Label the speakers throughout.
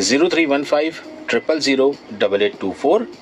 Speaker 1: 0315000824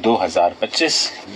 Speaker 1: 2025।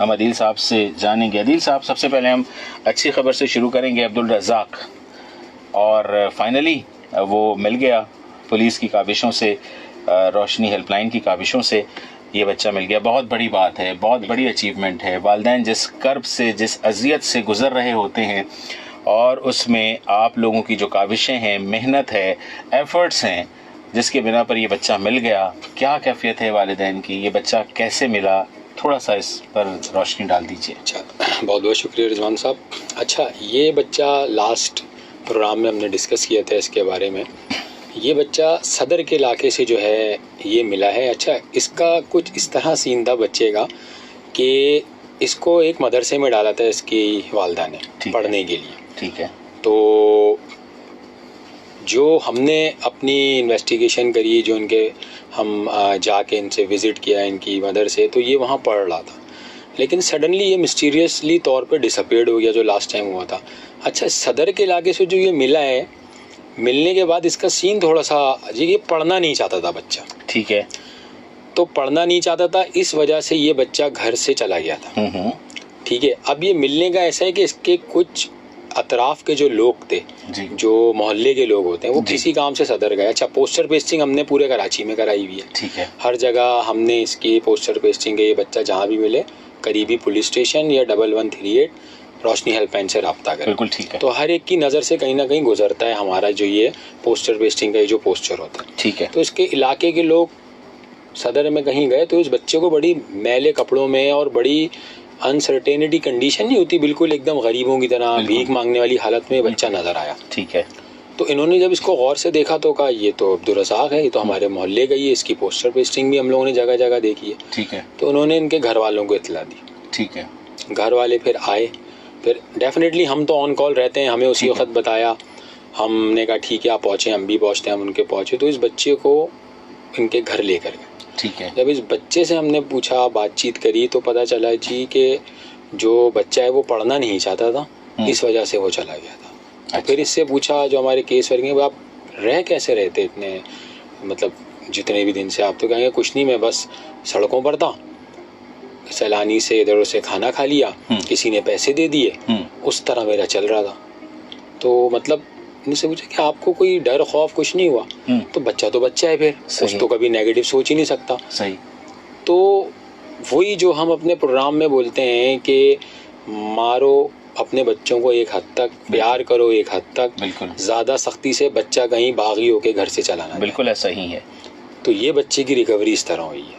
Speaker 1: ہم عدیل صاحب سے جانیں گے. عدیل صاحب، سب سے پہلے ہم اچھی خبر سے شروع کریں گے. عبدالرزاق، اور فائنلی وہ مل گیا پولیس کی کاوشوں سے، روشنی ہیلپ لائن کی کاوشوں سے یہ بچہ مل گیا. بہت بڑی بات ہے، بہت بڑی اچیومنٹ ہے. والدین جس کرب سے، جس اذیت سے گزر رہے ہوتے ہیں، اور اس میں آپ لوگوں کی جو کاوشیں ہیں، محنت ہے، ایفرٹس ہیں، جس کے بنا پر یہ بچہ مل گیا. کیا کیفیت ہے والدین کی؟ یہ بچہ کیسے ملا؟ تھوڑا سا اس پر روشنی ڈال دیجیے.
Speaker 2: اچھا، بہت بہت شکریہ رضوان صاحب. اچھا، یہ بچہ لاسٹ پروگرام میں ہم نے ڈسکس کیا تھا اس کے بارے میں. یہ بچہ صدر کے علاقے سے جو ہے یہ ملا ہے. اچھا، اس کا کچھ اس طرح سین تھا بچے کا کہ اس کو ایک مدرسے میں ڈالا تھا اس کی والدہ نے پڑھنے کے لیے.
Speaker 1: ٹھیک ہے.
Speaker 2: تو جو ہم نے اپنی انویسٹیگیشن کری، جو ان کے ہم جا کے ان سے وزٹ کیا ان کی مدرسے، تو یہ وہاں پڑھ رہا تھا، لیکن سڈنلی یہ مسٹیریسلی طور پہ ڈس اپیئرڈ ہو گیا جو لاسٹ ٹائم ہوا تھا. اچھا، صدر کے علاقے سے جو یہ ملا ہے، ملنے کے بعد اس کا سین تھوڑا سا یہ پڑھنا نہیں چاہتا تھا بچہ.
Speaker 1: ٹھیک ہے.
Speaker 2: تو پڑھنا نہیں چاہتا تھا، اس وجہ سے یہ بچہ گھر سے چلا گیا تھا. ٹھیک ہے. اب یہ ملنے کا ایسا ہے کہ اس کے کچھ اطراف کے جو لوگ تھے، جو محلے کے لوگ ہوتے ہیں، وہ کسی کام سے صدر گئے. اچھا، پوسٹر پیسٹنگ ہم نے پورے کراچی میں کرائی ہوئی ہے.
Speaker 1: ٹھیک ہے.
Speaker 2: ہر جگہ ہم نے اس کی پوسٹر پیسٹنگ ہے. یہ بچہ جہاں بھی ملے قریبی پولیس اسٹیشن یا 1138 روشنی ہیلپ لائن سے رابطہ کریں.
Speaker 1: بالکل ٹھیک ہے.
Speaker 2: تو ہر ایک کی نظر سے کہیں نہ کہیں گزرتا ہے ہمارا جو یہ پوسٹر پیسٹنگ کا جو پوسٹر ہوتا ہے.
Speaker 1: ٹھیک ہے.
Speaker 2: تو اس کے علاقے کے لوگ صدر میں کہیں گئے تو اس بچے کو بڑی میلے کپڑوں میں اور بڑی انسرٹینٹی کنڈیشن نہیں ہوتی، بالکل ایک دم غریبوں کی طرح بھیک مانگنے والی حالت میں بچہ نظر آیا.
Speaker 1: ٹھیک ہے.
Speaker 2: تو انہوں نے جب اس کو غور سے دیکھا تو کہا یہ تو عبدالرزاق ہے، یہ تو ہمارے محلے کا ہی ہے. اس کی پوسٹر پیسٹنگ بھی ہم لوگوں نے جگہ جگہ دیکھی ہے.
Speaker 1: ٹھیک ہے.
Speaker 2: تو انہوں نے ان کے گھر والوں کو اطلاع دی.
Speaker 1: ٹھیک ہے.
Speaker 2: گھر والے پھر آئے. پھر ڈیفینیٹلی ہم تو آن کال رہتے ہیں، ہمیں اسی وقت بتایا. ہم نے کہا ٹھیک ہے آپ پہنچیں، ہم بھی پہنچتے ہیں. ہم ان کے پہنچے تو اس بچے کو ان کے گھر لے کر گئے.
Speaker 1: ٹھیک ہے.
Speaker 2: جب اس بچے سے ہم نے پوچھا، بات چیت کری، تو پتہ چلا جی کہ جو بچہ ہے وہ پڑھنا نہیں چاہتا تھا، اس وجہ سے وہ چلا گیا تھا. پھر اس سے پوچھا جو ہمارے کیس ورک ہیں، آپ رہ کیسے رہتے اتنے، مطلب جتنے بھی دن سے؟ آپ تو کہیں گے کچھ نہیں، میں بس سڑکوں پر تھا، سیلانی سے ادھر سے کھانا کھا لیا، کسی نے پیسے دے دیے، اس طرح میرا چل رہا تھا. تو مطلب ان سے پوچھا کہ آپ کو کوئی ڈر خوف کچھ نہیں ہوا؟ تو بچہ تو بچہ ہے، پھر اس تو کبھی نیگیٹو سوچ ہی نہیں سکتا.
Speaker 1: صحیح.
Speaker 2: تو وہی جو ہم اپنے پروگرام میں بولتے ہیں کہ مارو اپنے بچوں کو ایک حد تک، پیار کرو ایک حد تک،
Speaker 1: بالکل
Speaker 2: زیادہ سختی سے بچہ کہیں باغی ہو کے گھر سے چلانا.
Speaker 1: بالکل ایسا ہی ہے.
Speaker 2: تو یہ بچے کی ریکوری اس طرح ہوئی ہے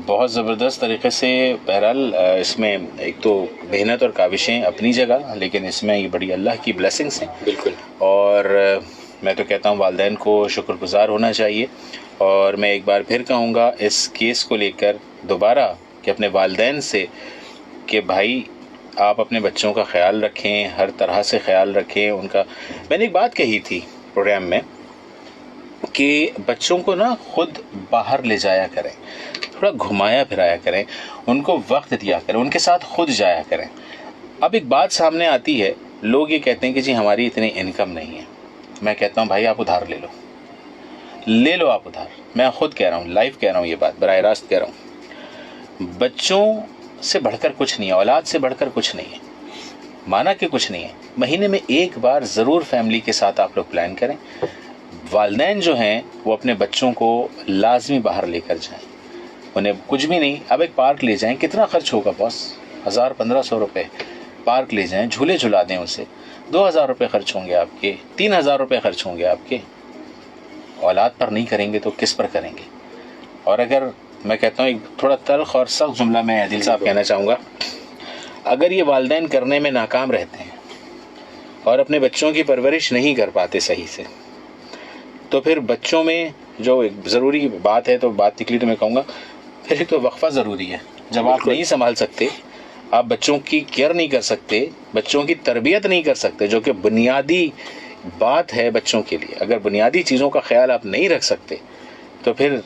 Speaker 1: بہت زبردست طریقے سے. بہرحال اس میں ایک تو محنت اور کاوشیں اپنی جگہ، لیکن اس میں یہ بڑی اللہ کی بلیسنگس ہیں.
Speaker 2: بالکل.
Speaker 1: اور میں تو کہتا ہوں والدین کو شکر گزار ہونا چاہیے. اور میں ایک بار پھر کہوں گا اس کیس کو لے کر دوبارہ کہ اپنے والدین سے کہ بھائی آپ اپنے بچوں کا خیال رکھیں، ہر طرح سے خیال رکھیں ان کا. میں نے ایک بات کہی تھی پروگرام میں کہ بچوں کو نا خود باہر لے جایا کریں، تھوڑا گھمایا پھرایا کریں، ان کو وقت دیا کریں، ان کے ساتھ خود جایا کریں. اب ایک بات سامنے آتی ہے، لوگ یہ کہتے ہیں کہ جی ہماری اتنی انکم نہیں ہے. میں کہتا ہوں بھائی آپ ادھار لے لو آپ ادھار. میں خود کہہ رہا ہوں، لائف کہہ رہا ہوں، یہ بات براہ راست کہہ رہا ہوں. بچوں سے بڑھ کر کچھ نہیں ہے، اولاد سے بڑھ کر کچھ نہیں ہے، مانا کہ کچھ نہیں ہے. مہینے میں ایک بار ضرور فیملی کے ساتھ آپ لوگ پلان کریں. والدین جو ہیں وہ اپنے بچوں کو لازمی باہر لے کر جائیں. انہیں کچھ بھی نہیں، اب ایک پارک لے جائیں. کتنا خرچ ہوگا باس؟ 1000-1500 روپے. پارک لے جائیں، جھولے جھلا دیں اسے. 2000 روپے خرچ ہوں گے آپ کے، 3000 روپے خرچ ہوں گے آپ کے. اولاد پر نہیں کریں گے تو کس پر کریں گے؟ اور اگر میں کہتا ہوں ایک تھوڑا تلخ اور سخت جملہ میں عادل صاحب کہنا چاہوں گا، اگر یہ والدین کرنے میں ناکام رہتے ہیں اور اپنے بچوں کی پرورش نہیں کر پاتے صحیح سے، تو پھر بچوں میں جو ایک ضروری بات ہے، تو بات نکلی تو میں کہوں گا پھر ایک تو وقفہ ضروری ہے. جب آپ نہیں سنبھال سکتے، آپ بچوں کی کیئر نہیں کر سکتے، بچوں کی تربیت نہیں کر سکتے، جو کہ بنیادی بات ہے بچوں کے لیے، اگر بنیادی چیزوں کا خیال آپ نہیں رکھ سکتے تو پھر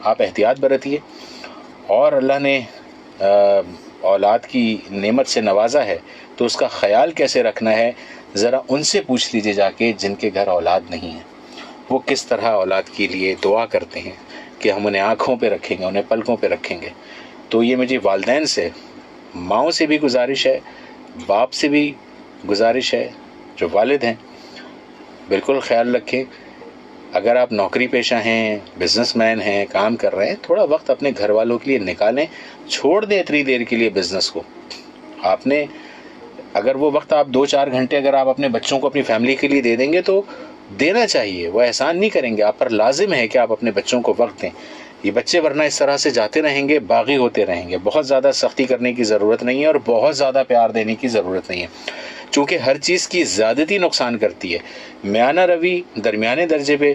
Speaker 1: آپ احتیاط برتیے. اور اللہ نے اولاد کی نعمت سے نوازا ہے تو اس کا خیال کیسے رکھنا ہے ذرا ان سے پوچھ لیجیے جا کے جن کے گھر اولاد نہیں ہے. وہ کس طرح اولاد کے لیے دعا کرتے ہیں کہ ہم انہیں آنکھوں پہ رکھیں گے، انہیں پلکوں پہ رکھیں گے. تو یہ مجھے والدین سے ماؤں سے بھی گزارش ہے, باپ سے بھی گزارش ہے, جو والد ہیں بالکل خیال رکھیں. اگر آپ نوکری پیشہ ہیں, بزنس مین ہیں, کام کر رہے ہیں, تھوڑا وقت اپنے گھر والوں کے لیے نکالیں, چھوڑ دیں اتنی دیر کے لیے بزنس کو. آپ نے اگر وہ وقت آپ 2-4 گھنٹے اگر آپ اپنے بچوں کو اپنی فیملی کے لیے دے دیں گے تو دینا چاہیے, وہ احسان نہیں کریں گے, آپ پر لازم ہے کہ آپ اپنے بچوں کو وقت دیں. یہ بچے ورنہ اس طرح سے جاتے رہیں گے, باغی ہوتے رہیں گے. بہت زیادہ سختی کرنے کی ضرورت نہیں ہے اور بہت زیادہ پیار دینے کی ضرورت نہیں ہے, چونکہ ہر چیز کی زیادتی نقصان کرتی ہے. میانہ روی درمیانے درجے پہ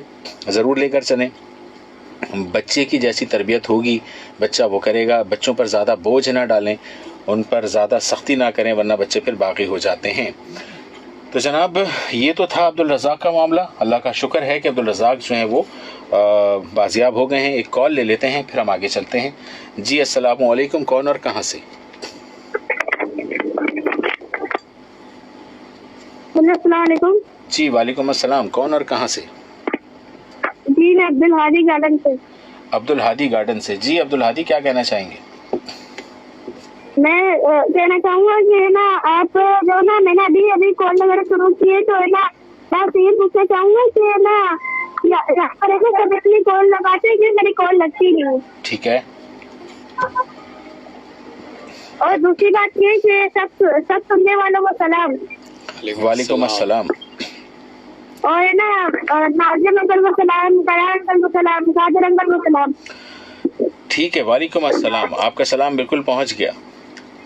Speaker 1: ضرور لے کر چلیں. بچے کی جیسی تربیت ہوگی بچہ وہ کرے گا. بچوں پر زیادہ بوجھ نہ ڈالیں, ان پر زیادہ سختی نہ کریں, ورنہ بچے پھر باغی ہو جاتے ہیں. تو جناب یہ تو تھا عبدالرزاق کا معاملہ. اللہ کا شکر ہے کہ عبدالرزاق جو ہیں وہ بازیاب ہو گئے ہیں. ایک کال لے لیتے ہیں پھر ہم آگے چلتے ہیں. جی السلام علیکم, کون اور کہاں سے؟
Speaker 3: السلام علیکم.
Speaker 1: جی وعلیکم السلام, کون اور کہاں سے؟
Speaker 3: جی میں عبدالہادی گارڈن سے.
Speaker 1: عبدالہادی گارڈن سے. جی عبدالہادی کیا کہنا چاہیں گے؟
Speaker 3: میں کہنا چاہوں گا کہ نا آپ جو نا میں نے ابھی کال وغیرہ شروع کیے تو نا بس یہ پوچھنا چاہوں گا کہ نا یہاں پر سب اپنی کال لگاتے ہیں کہ میری کال لگتی نہیں.
Speaker 1: ٹھیک ہے.
Speaker 3: اور دوسری بات یہ کہ سب سننے والوں کو سلام.
Speaker 1: وعلیکم السلام.
Speaker 3: اور نا ناظم انکل کو سلام, قیان انکل کو سلام, صادر انکل کو سلام.
Speaker 1: ٹھیک ہے, وعلیکم السلام. آپ کا سلام بالکل پہنچ گیا.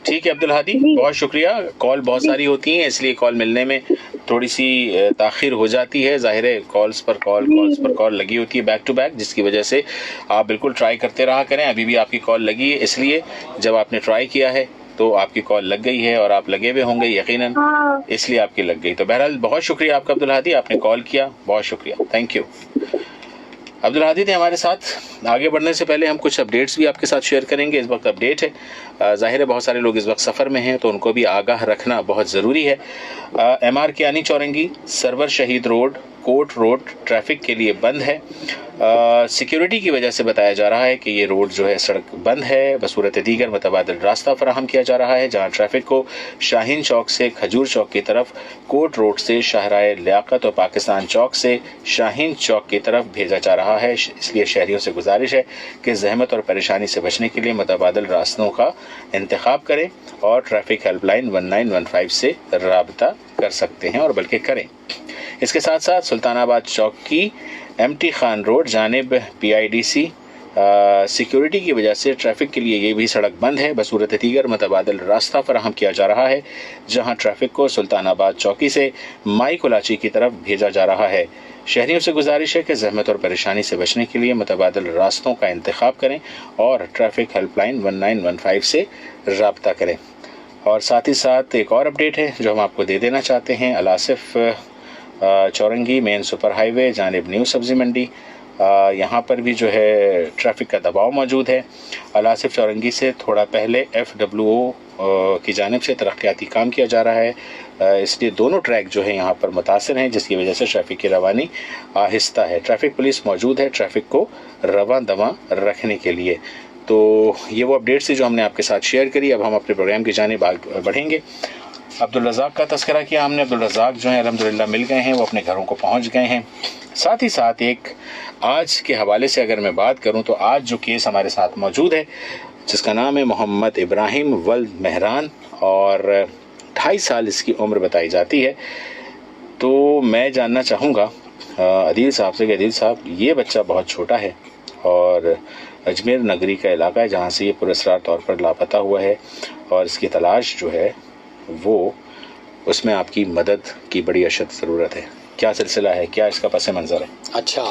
Speaker 1: ٹھیک ہے عبدالہادی, بہت شکریہ. کال بہت ساری ہوتی ہیں اس لیے کال ملنے میں تھوڑی سی تاخیر ہو جاتی ہے. ظاہر ہے کالز پر کال لگی ہوتی ہے بیک ٹو بیک, جس کی وجہ سے آپ بالکل ٹرائی کرتے رہا کریں. ابھی بھی آپ کی کال لگی ہے, اس لیے جب آپ نے ٹرائی کیا ہے تو آپ کی کال لگ گئی ہے اور آپ لگے ہوئے ہوں گے یقیناً, اس لیے آپ کی لگ گئی. تو بہرحال بہت شکریہ آپ کا عبدالہادی, آپ نے کال کیا, بہت شکریہ, تھینک یو. عبدالہادی تھے ہمارے ساتھ. آگے بڑھنے سے پہلے ہم کچھ اپڈیٹس بھی آپ کے ساتھ شیئر کریں گے. اس وقت اپڈیٹ ہے, ظاہر ہے بہت سارے لوگ اس وقت سفر میں ہیں تو ان کو بھی آگاہ رکھنا بہت ضروری ہے. MR کیانی چورنگی, سرور شہید روڈ, کوٹ روڈ ٹریفک کے لیے بند ہے. سیکیورٹی کی وجہ سے بتایا جا رہا ہے کہ یہ روڈ جو ہے سڑک بند ہے. بصورت دیگر متبادل راستہ فراہم کیا جا رہا ہے, جہاں ٹریفک کو شاہین چوک سے کھجور چوک کی طرف, کوٹ روڈ سے شاہراہ لیاقت اور پاکستان چوک سے شاہین چوک کی طرف بھیجا جا رہا ہے. اس لیے شہریوں سے گزارش ہے کہ زحمت اور پریشانی سے بچنے کے لیے متبادل راستوں کا انتخاب کریں اور ٹریفک ہیلپ لائن 1915 سے رابطہ کر سکتے ہیں, اور بلکہ کریں. اس کے ساتھ ساتھ سلطان آباد چوک کی MT خان روڈ جانب PIDC سیکیورٹی کی وجہ سے ٹریفک کے لیے یہ بھی سڑک بند ہے. بصورت دیگر متبادل راستہ فراہم کیا جا رہا ہے, جہاں ٹریفک کو سلطان آباد چوکی سے مائی کولاچی کی طرف بھیجا جا رہا ہے. شہریوں سے گزارش ہے کہ زحمت اور پریشانی سے بچنے کے لیے متبادل راستوں کا انتخاب کریں اور ٹریفک ہیلپ لائن 1915 سے رابطہ کریں. اور ساتھ ہی ساتھ ایک اور اپڈیٹ ہے جو ہم آپ کو دے دینا چاہتے ہیں. الاصف چورنگی مین سپر ہائی وے جانب نیو سبزی منڈی, یہاں پر بھی جو ہے ٹریفک کا دباؤ موجود ہے. الاصف چورنگی سے تھوڑا پہلے FWO کی جانب سے ترقیاتی کام کیا جا رہا ہے, اس لیے دونوں ٹریک جو ہیں یہاں پر متاثر ہیں, جس کی وجہ سے ٹریفک کی روانی آہستہ ہے. ٹریفک پولیس موجود ہے ٹریفک کو رواں دواں رکھنے کے لیے. تو یہ وہ اپڈیٹس تھی جو ہم نے آپ کے ساتھ شیئر کری. اب ہم اپنے پروگرام کی جانب بڑھیں گے. عبدالرزاق کا تذکرہ کیا ہم نے. عبدالرزاق جو ہیں الحمدللہ مل گئے ہیں, وہ اپنے گھروں کو پہنچ گئے ہیں. ساتھ ہی ساتھ ایک آج کے حوالے سے اگر میں بات کروں تو آج جو کیس ہمارے ساتھ موجود ہے جس کا نام ہے محمد ابراہیم ولد مہران اور 28 سال اس کی عمر بتائی جاتی ہے. تو میں جاننا چاہوں گا عدیل صاحب سے کہ عدیل صاحب یہ بچہ بہت چھوٹا ہے اور اجمیر نگری کا علاقہ ہے جہاں سے یہ پراسرار طور پر لاپتہ ہوا ہے, اور اس کی تلاش جو ہے وہ اس میں آپ کی مدد کی بڑی اشد ضرورت ہے. کیا سلسلہ ہے, کیا اس کا پس منظر ہے؟
Speaker 2: اچھا,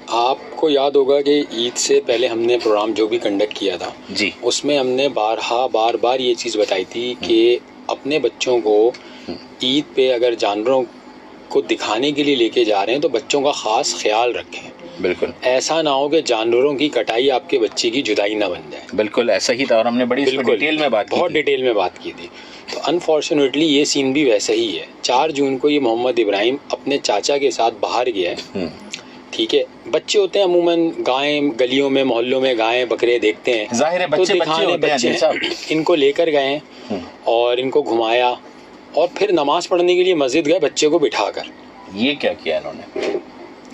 Speaker 2: آپ کو یاد ہوگا کہ عید سے پہلے ہم نے پروگرام جو بھی کنڈکٹ کیا تھا
Speaker 1: جی,
Speaker 2: اس میں ہم نے بار بار یہ چیز بتائی تھی کہ اپنے بچوں کو عید پہ اگر جانوروں کو دکھانے کے لیے لے کے جا رہے ہیں تو بچوں کا خاص خیال رکھیں.
Speaker 1: بالکل
Speaker 2: ایسا نہ ہو کہ جانوروں کی کٹائی آپ کے بچے کی جدائی نہ بن جائے.
Speaker 1: بالکل ایسا ہی تھا, اور ہم نے بڑی ڈیٹیل میں بہت
Speaker 2: ڈیٹیل میں بات کی تھی. تو انفارچونیٹلی یہ سین بھی ویسا ہی ہے. 4 جون کو یہ محمد ابراہیم اپنے چاچا کے ساتھ باہر گیا ہے, ٹھیک ہے. بچے ہوتے ہیں عموماً گائیں گلیوں میں محلوں میں گائیں بکرے دیکھتے ہیں,
Speaker 1: ظاہر ہے بچے ہوتے ہیں,
Speaker 2: ان کو لے کر گئے اور ان کو گھمایا اور پھر نماز پڑھنے کے لیے مسجد گئے بچے کو بٹھا کر.
Speaker 1: یہ کیا کیا انہوں نے,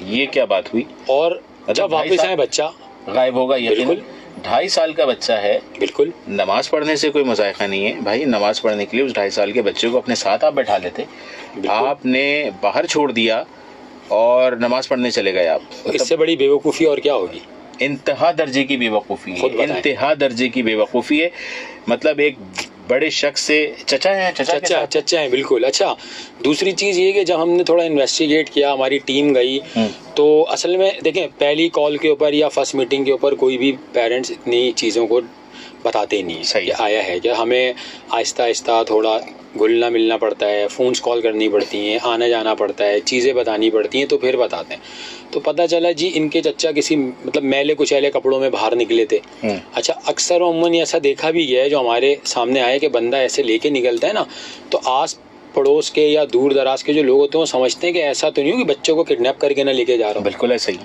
Speaker 1: یہ کیا بات ہوئی؟
Speaker 2: اور جب واپس آئے بچہ
Speaker 1: غائب ہوگا. بالکل 2.5 سال کا بچہ ہے,
Speaker 2: بالکل
Speaker 1: نماز پڑھنے سے کوئی مذائقہ نہیں ہے بھائی. نماز پڑھنے کے لیے اس 2.5 سال کے بچے کو اپنے ساتھ آپ بیٹھا لیتے, آپ نے باہر چھوڑ دیا اور نماز پڑھنے چلے گئے آپ.
Speaker 2: اس سے بڑی بیوقوفی اور کیا ہوگی؟
Speaker 1: انتہا درجے کی بیوقوفی ہے, انتہا درجے کی بیوقوفی ہے. مطلب ایک بڑے شخص سے چچا ہیں.
Speaker 2: بالکل. اچھا دوسری چیز یہ کہ جب ہم نے تھوڑا انویسٹیگیٹ کیا, ہماری ٹیم گئی, تو اصل میں دیکھیں پہلی کال کے اوپر یا فرسٹ میٹنگ کے اوپر کوئی بھی پیرنٹس اتنی چیزوں کو بتاتے نہیں
Speaker 1: صحیح
Speaker 2: آیا ہے کہ ہمیں آہستہ آہستہ تھوڑا گھلنا ملنا پڑتا ہے, فونس کال کرنی پڑتی ہیں, آنا جانا پڑتا ہے, چیزیں بتانی پڑتی ہیں, تو پھر بتاتے ہیں. تو پتہ چلا جی ان کے چچا کسی مطلب میلے کچیلے کپڑوں میں باہر نکلے تھے. اچھا اکثر عموماً ایسا دیکھا بھی گیا ہے جو ہمارے سامنے آئے کہ بندہ ایسے لے کے نکلتا ہے نا, تو آس پڑوس کے یا دور دراز کے جو لوگ ہوتے ہیں وہ سمجھتے ہیں کہ ایسا تو نہیں ہو کہ بچوں کو کڈنیپ کر کے نہ لے کے جا رہا ہوں.
Speaker 1: بالکل ایسا ہی.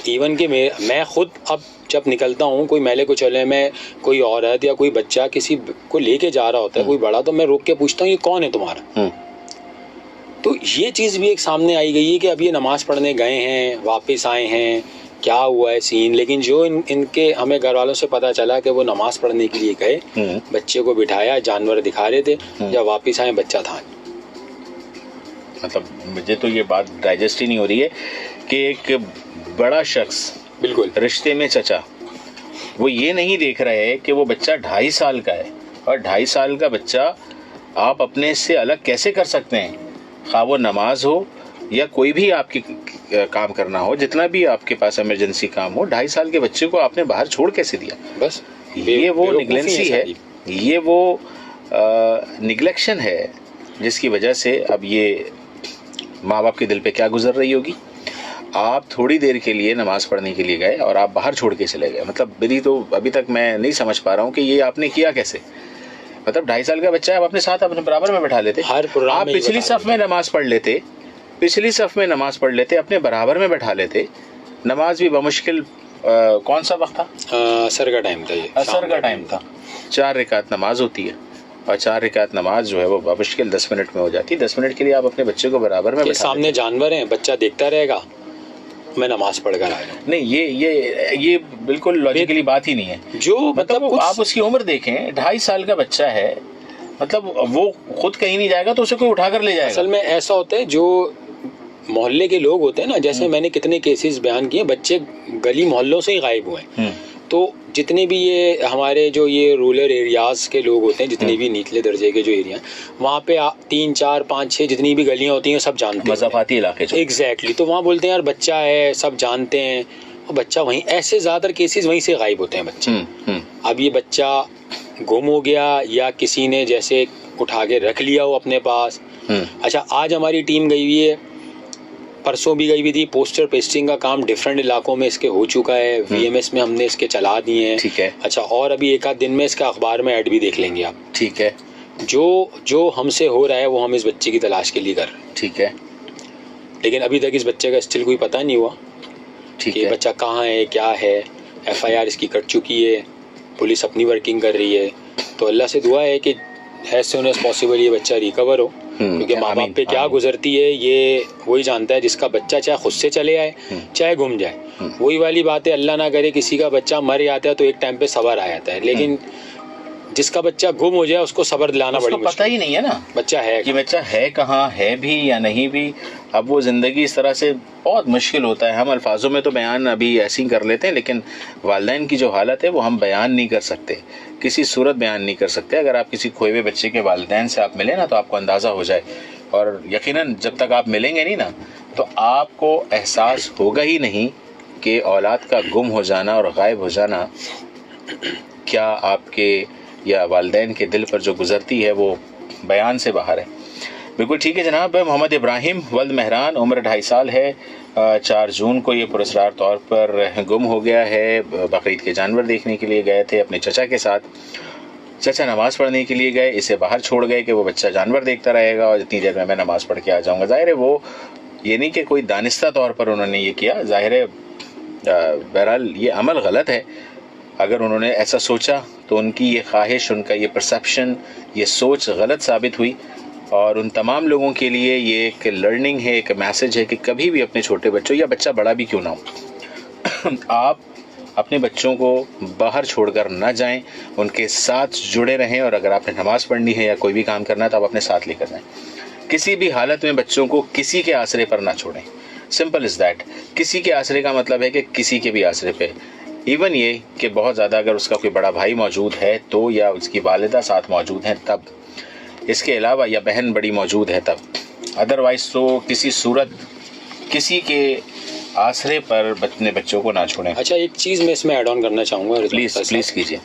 Speaker 2: ایون کہ میں خود اب جب نکلتا ہوں کوئی میلے کو چلے میں کوئی عورت یا کوئی بچہ کسی کو لے کے جا رہا ہوتا ہے کوئی بڑا, تو میں روک کے پوچھتا ہوں یہ کون ہے تمہارا. تو یہ چیز بھی ایک سامنے آئی گئی ہے کہ اب یہ نماز پڑھنے گئے ہیں, واپس آئے ہیں, کیا ہوا ہے سین. لیکن جو ان کے ہمیں گھر والوں سے پتہ چلا کہ وہ نماز پڑھنے کے لیے گئے, بچے کو بٹھایا, جانور دکھا رہے تھے, جب واپس آئے بچہ تھا.
Speaker 1: مطلب مجھے تو یہ بات ڈائجسٹ ہی نہیں ہو رہی ہے کہ ایک بڑا شخص,
Speaker 2: بالکل
Speaker 1: رشتے میں چچا, وہ یہ نہیں دیکھ رہے کہ وہ بچہ 2.5 سال کا ہے, اور 2.5 سال کا بچہ آپ اپنے سے الگ کیسے کر سکتے ہیں, خواہ وہ نماز ہو یا کوئی بھی آپ کی کام کرنا ہو, جتنا بھی آپ کے پاس ایمرجنسی کام ہو. 2.5 سال کے بچے کو آپ نے باہر چھوڑ کیسے دیا؟
Speaker 2: بس
Speaker 1: یہ وہ نیگلینسی ہے, یہ وہ نگلیکشن ہے جس کی وجہ سے اب یہ ماں باپ کے دل پہ کیا گزر رہی ہوگی. آپ تھوڑی دیر کے لیے نماز پڑھنے کے لیے گئے اور آپ باہر چھوڑ کے چلے گئے. مطلب میری تو ابھی تک میں نہیں سمجھ پا رہا ہوں کہ یہ آپ نے کیا کیسے. مطلب 2.5 سال کا بچہ ہے, آپ اپنے ساتھ اپنے برابر میں بٹھا لیتے, آپ پچھلی صف میں نماز پڑھ لیتے, اپنے برابر میں بیٹھا لیتے. نماز بھی بمشکل کون سا وقت تھا؟
Speaker 2: عصر کا ٹائم تھا. یہ
Speaker 1: عصر کا ٹائم تھا. 4 رکعت نماز ہوتی ہے, اور 4 رکعت نماز جو ہے وہ بمشکل 10 منٹ میں ہو جاتی ہے. 10 منٹ کے لیے آپ اپنے بچے کو برابر میں بیٹھا
Speaker 2: سامنے جانور ہیں, بچہ دیکھتا رہے گا, میں نماز پڑھ کر آیا.
Speaker 1: نہیں, یہ بالکل لاجیکلی بات ہی نہیں ہے.
Speaker 2: جو
Speaker 1: مطلب آپ اس کی عمر دیکھیں, 2.5 سال کا بچہ ہے, مطلب وہ خود کہیں نہیں جائے گا تو اسے کوئی اٹھا کر لے جائے گا.
Speaker 2: اصل میں ایسا ہوتا ہے جو محلے کے لوگ ہوتے ہیں نا, جیسے میں نے کتنے کیسز بیان کیے, بچے گلی محلوں سے ہی غائب ہوئے ہیں. تو جتنے بھی یہ ہمارے جو یہ رورل ایریاز کے لوگ ہوتے ہیں, جتنے بھی نچلے درجے کے جو ایریا ہیں, وہاں پہ 3, 4, 5, 6 جتنی بھی گلیاں ہوتی ہیں سب جانتے ہیں,
Speaker 1: مضافاتی علاقے.
Speaker 2: ایگزیکٹلی. تو وہاں بولتے ہیں یار بچہ ہے, سب جانتے ہیں, اور بچہ وہیں, ایسے زیادہ تر کیسز وہیں سے غائب ہوتے ہیں بچے. اب یہ بچہ گم ہو گیا یا کسی نے جیسے اٹھا کے رکھ لیا ہو اپنے پاس. اچھا آج ہماری ٹیم گئی ہوئی ہے, پرسوں بھی گئی ہوئی تھی. پوسٹر پیسٹنگ کا کام ڈفرینٹ علاقوں میں اس کے ہو چکا ہے, وی ایم ایس میں ہم نے اس کے چلا دیے ہیں.
Speaker 1: ٹھیک ہے.
Speaker 2: اچھا اور ابھی 1 آدھ دن میں اس کا اخبار میں ایڈ بھی دیکھ لیں گے آپ.
Speaker 1: ٹھیک ہے.
Speaker 2: جو ہم سے ہو رہا ہے وہ ہم اس بچے کی تلاش کے لیے کر رہے ہیں.
Speaker 1: ٹھیک ہے.
Speaker 2: لیکن ابھی تک اس بچے کا اسٹل کوئی پتہ نہیں ہوا کہ بچہ کہاں ہے, کیا ہے. FIR اس کی کٹ چکی ہے, پولیس اپنی ورکنگ کر رہی ہے. تو اللہ سے دعا ہے کہ ایز سون ایز پاسبل یہ بچہ ریکور ہو, کیونکہ ماں باپ پہ کیا گزرتی ہے یہ وہی جانتا ہے. جس کا بچہ چاہے خود سے چلے آئے چاہے گم جائے, وہی والی بات ہے, اللہ نہ کرے کسی کا بچہ مر جاتا ہے تو ایک ٹائم پہ صبر آ جاتا ہے, لیکن جس کا بچہ گم ہو جائے اس کو صبر دلانا بڑی مشکل.
Speaker 1: پتہ ہی نہیں ہے نا
Speaker 2: بچہ ہے
Speaker 1: کہ بچہ ہے کہاں, ہے بھی یا نہیں بھی. اب وہ زندگی اس طرح سے بہت مشکل ہوتا ہے. ہم الفاظوں میں تو بیان ابھی ایسے ہی کر لیتے ہیں, لیکن والدین کی جو حالت ہے وہ ہم بیان نہیں کر سکتے, کسی صورت بیان نہیں کر سکتے. اگر آپ کسی کھوئے ہوئے بچے کے والدین سے آپ ملیں نا تو آپ کو اندازہ ہو جائے, اور یقیناً جب تک آپ ملیں گے نہیں نا تو آپ کو احساس ہوگا ہی نہیں کہ اولاد کا گم ہو جانا اور غائب ہو جانا کیا آپ کے یا والدین کے دل پر جو گزرتی ہے وہ بیان سے باہر ہے. بالکل ٹھیک ہے جناب. محمد ابراہیم ولد مہران, عمر 2.5 سال ہے. 4 جون کو یہ پراسرار طور پر گم ہو گیا ہے. بقرعید کے جانور دیکھنے کے لیے گئے تھے اپنے چچا کے ساتھ. چچا نماز پڑھنے کے لیے گئے, اسے باہر چھوڑ گئے کہ وہ بچہ جانور دیکھتا رہے گا اور اتنی دیر میں نماز پڑھ کے آ جاؤں گا. ظاہر ہے وہ یہ نہیں کہ کوئی دانستہ طور پر انہوں نے یہ کیا، ظاہر ہے بہرحال یہ عمل غلط ہے. اگر انہوں نے ایسا سوچا تو ان کی یہ خواہش، ان کا یہ پرسیپشن، یہ سوچ غلط ثابت ہوئی. اور ان تمام لوگوں کے لیے یہ ایک لرننگ ہے، ایک میسج ہے کہ کبھی بھی اپنے چھوٹے بچوں یا بچہ بڑا بھی کیوں نہ ہو، آپ اپنے بچوں کو باہر چھوڑ کر نہ جائیں، ان کے ساتھ جڑے رہیں. اور اگر آپ نے نماز پڑھنی ہے یا کوئی بھی کام کرنا ہے تو آپ اپنے ساتھ لے کر جائیں. کسی بھی حالت میں بچوں کو کسی کے آسرے پر نہ چھوڑیں. Simple is that. کسی کے آسرے کا مطلب ہے کہ کسی کے بھی آسرے پہ، ایون یہ کہ بہت زیادہ اگر اس کا کوئی بڑا بھائی موجود ہے تو، یا اس کی والدہ ساتھ موجود ہیں تب، اس کے علاوہ یا بہن بڑی موجود ہے تب. ادروائز تو کسی صورت کسی کے آسرے پر اپنے بچوں کو نہ چھوڑیں.
Speaker 2: اچھا ایک چیز میں اس میں ایڈ آن کرنا چاہوں گا
Speaker 1: پلیز کیجیے.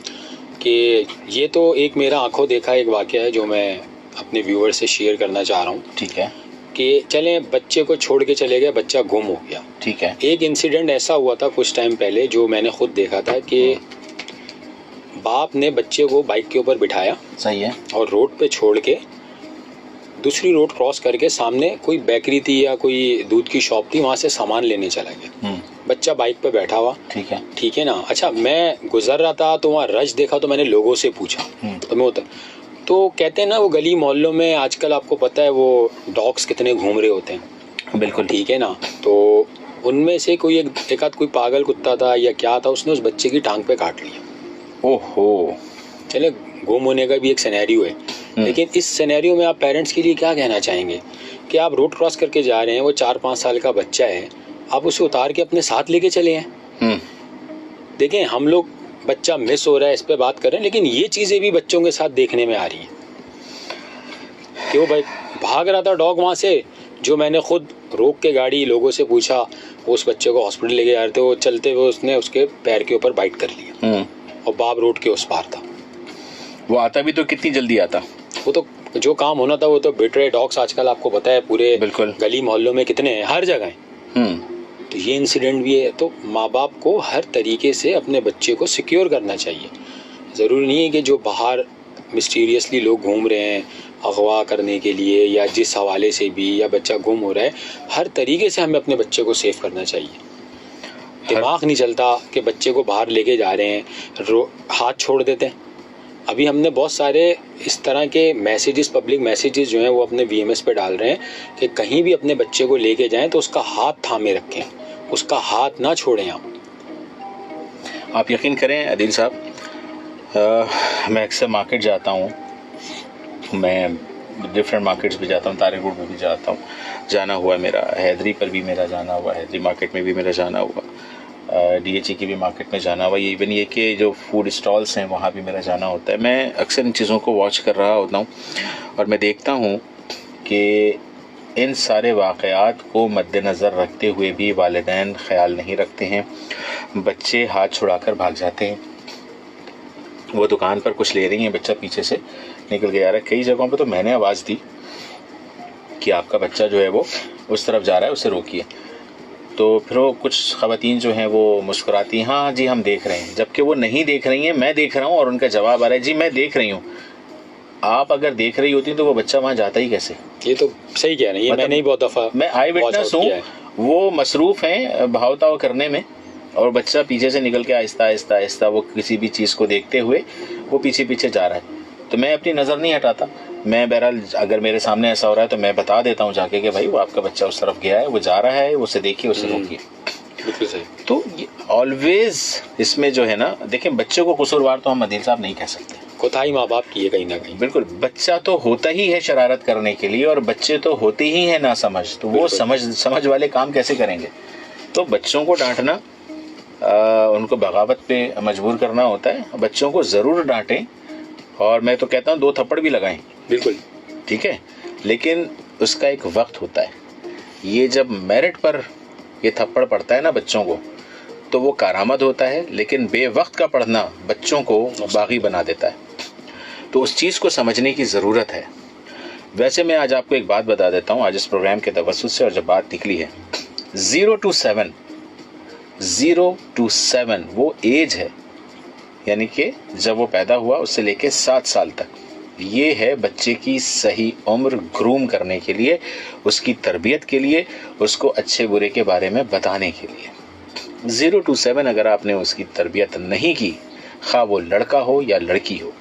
Speaker 2: کہ یہ تو ایک میرا آنکھوں دیکھا ایک واقعہ ہے جو میں اپنے ویور سے شیئر کرنا چاہ رہا ہوں.
Speaker 1: ٹھیک ہے.
Speaker 2: کہ چلیں بچے کو چھوڑ کے چلے گئے، بچہ گم ہو گیا.
Speaker 1: ٹھیک ہے.
Speaker 2: ایک انسیڈنٹ ایسا ہوا تھا کچھ ٹائم پہلے جو میں نے خود دیکھا تھا کہ باپ نے بچے کو بائک کے اوپر بٹھایا،
Speaker 1: صحیح ہے،
Speaker 2: اور روڈ پہ چھوڑ کے دوسری روڈ کراس کر کے سامنے کوئی بیکری تھی یا کوئی دودھ کی شاپ تھی، وہاں سے سامان لینے چلا گیا. بچہ بائک پہ بیٹھا ہوا. ٹھیک ہے نا. اچھا میں گزر رہا تھا تو وہاں رش دیکھا تو میں نے لوگوں سے پوچھا تو کہتے ہیں نا وہ گلی محلوں میں آج کل آپ کو پتہ ہے وہ ڈاگس کتنے گھوم رہے ہوتے ہیں.
Speaker 1: بالکل
Speaker 2: ٹھیک ہے نا. تو ان میں سے کوئی ایک آدھ کوئی پاگل کتا تھا یا کیا تھا، اس نے اس بچے کی ٹانگ پہ کاٹ لیا. اوہو. چلے گم ہونے کا بھی ایک سینیریو ہے، لیکن اس سینیریو میں آپ پیرنٹس کے لیے کیا کہنا چاہیں گے کہ آپ روڈ کراس کر کے جا رہے ہیں، وہ 4-5 سال کا بچہ ہے، آپ اسے اتار کے اپنے ساتھ لے کے چلے ہیں. دیکھیں ہم لوگ بچہ مس ہو رہا ہے اس پہ بات کر رہے ہیں، لیکن یہ چیزیں بھی بچوں کے ساتھ دیکھنے میں آ رہی ہیں کہ وہ بھاگ رہا تھا ڈاگ وہاں سے، جو میں نے خود روک کے گاڑی لوگوں سے پوچھا، اس بچے کو ہاسپٹل لے کے جا رہے تھے، وہ چلتے ہوئے اس نے اس کے پیر کے اوپر بائٹ کر لیا اور باپ روڈ کے اس پار تھا.
Speaker 1: وہ آتا بھی تو کتنی جلدی آتا.
Speaker 2: وہ تو جو کام ہونا تھا وہ تو بٹ رہے ڈاگس آج کل آپ کو پتہ ہے پورے
Speaker 1: بالکل
Speaker 2: گلی محلوں میں کتنے ہیں، ہر جگہ ہیں. تو یہ انسیڈنٹ بھی ہے. تو ماں باپ کو ہر طریقے سے اپنے بچے کو سیکیور کرنا چاہیے. ضروری نہیں ہے کہ جو باہر مسٹیریسلی لوگ گھوم رہے ہیں اغوا کرنے کے لیے یا جس حوالے سے بھی، یا بچہ گم ہو رہا ہے، ہر طریقے سے ہمیں اپنے بچے کو سیف کرنا چاہیے. دماغ نہیں چلتا کہ بچے کو باہر لے کے جا رہے ہیں ہاتھ چھوڑ دیتے ہیں. ابھی ہم نے بہت سارے اس طرح کے میسیجز، پبلک میسیجز جو ہیں وہ اپنے VMS پہ ڈال رہے ہیں کہ کہیں بھی اپنے بچے کو لے کے جائیں تو اس کا ہاتھ تھامے رکھیں، اس کا ہاتھ نہ چھوڑیں.
Speaker 1: آپ یقین کریں عدیل صاحب، میں اکثر مارکیٹ جاتا ہوں، میں ڈفرینٹ مارکیٹس بھی جاتا ہوں، طارق روڈ میں بھی جاتا ہوں، جانا ہوا ہے میرا، حیدری پر بھی میرا جانا ہوا، حیدری مارکیٹ میں بھی میرا جانا ہوا، DHE کی بھی مارکیٹ میں جانا ہوا. ایون یہ کہ جو فوڈ اسٹالس ہیں وہاں بھی میرا جانا ہوتا ہے. میں اکثر ان چیزوں کو واچ کر رہا ہوتا ہوں اور میں دیکھتا ہوں کہ ان سارے واقعات کو مد نظر رکھتے ہوئے بھی والدین خیال نہیں رکھتے ہیں. بچے ہاتھ چھڑا کر بھاگ جاتے ہیں. وہ دکان پر کچھ لے رہی ہیں، بچہ پیچھے سے نکل کے جا رہا ہے. کئی جگہوں پہ تو میں نے آواز دی کہ آپ کا بچہ جو ہے وہ اس طرف جا رہا ہے، اسے روکیے. تو پھر وہ کچھ خواتین جو ہیں وہ مسکراتی ہیں، ہاں جی ہم دیکھ رہے ہیں، جبکہ وہ نہیں دیکھ رہی ہیں، میں دیکھ رہا ہوں. اور ان کا جواب آ رہا ہے جی میں دیکھ رہی ہوں. آپ اگر دیکھ رہی ہوتی تو وہ بچہ وہاں جاتا ہی کیسے؟
Speaker 2: یہ تو صحیح کہہ رہے ہیں، میں نہیں بہت دفعہ
Speaker 1: میں آئی وٹنس ہوں. وہ مصروف ہیں بھاؤ تاؤ کرنے میں، اور بچہ پیچھے سے نکل کے آہستہ آہستہ آہستہ وہ کسی بھی چیز کو دیکھتے ہوئے وہ پیچھے پیچھے جا رہا ہے. تو میں اپنی نظر نہیں ہٹاتا. میں بہرحال اگر میرے سامنے ایسا ہو رہا ہے تو میں بتا دیتا ہوں جا کے کہ بھائی وہ آپ کا بچہ اس طرف گیا ہے، وہ جا رہا ہے، اسے دیکھیے، اسے روکیے.
Speaker 2: بالکل صحیح.
Speaker 1: تو آلویز اس میں جو ہے نا، دیکھیں بچے کو قصوروار تو ہم عدیل صاحب نہیں کہہ سکتے،
Speaker 2: کوتاہی ماں باپ کی ہے کہیں نہ کہیں.
Speaker 1: بالکل. بچہ تو ہوتا ہی ہے شرارت کرنے کے لیے، اور بچے تو ہوتے ہی ہیں ناسمجھ. تو وہ سمجھ والے کام کیسے کریں گے؟ تو بچوں کو ڈانٹنا، ان کو بغاوت پہ مجبور کرنا ہوتا ہے. بچوں کو ضرور ڈانٹیں، اور میں تو کہتا ہوں 2 تھپڑ بھی لگائیں.
Speaker 2: بالکل
Speaker 1: ٹھیک ہے، لیکن اس کا ایک وقت ہوتا ہے. یہ جب میرٹ پر یہ تھپڑ پڑتا ہے نا بچوں کو تو وہ کارآمد ہوتا ہے، لیکن بے وقت کا پڑھنا بچوں کو باغی بنا دیتا ہے. تو اس چیز کو سمجھنے کی ضرورت ہے. ویسے میں آج آپ کو ایک بات بتا دیتا ہوں، آج اس پروگرام کے توسط سے، اور جب بات نکلی ہے 0 to 7 وہ ایج ہے، یعنی کہ جب وہ پیدا ہوا اس سے لے کے 7 سال تک. یہ ہے بچے کی صحیح عمر گروم کرنے کے لیے، اس کی تربیت کے لیے، اس کو اچھے برے کے بارے میں بتانے کے لیے۔ 0 to 7 اگر آپ نے اس کی تربیت نہیں کی، خواہ وہ لڑکا ہو یا لڑکی ہو،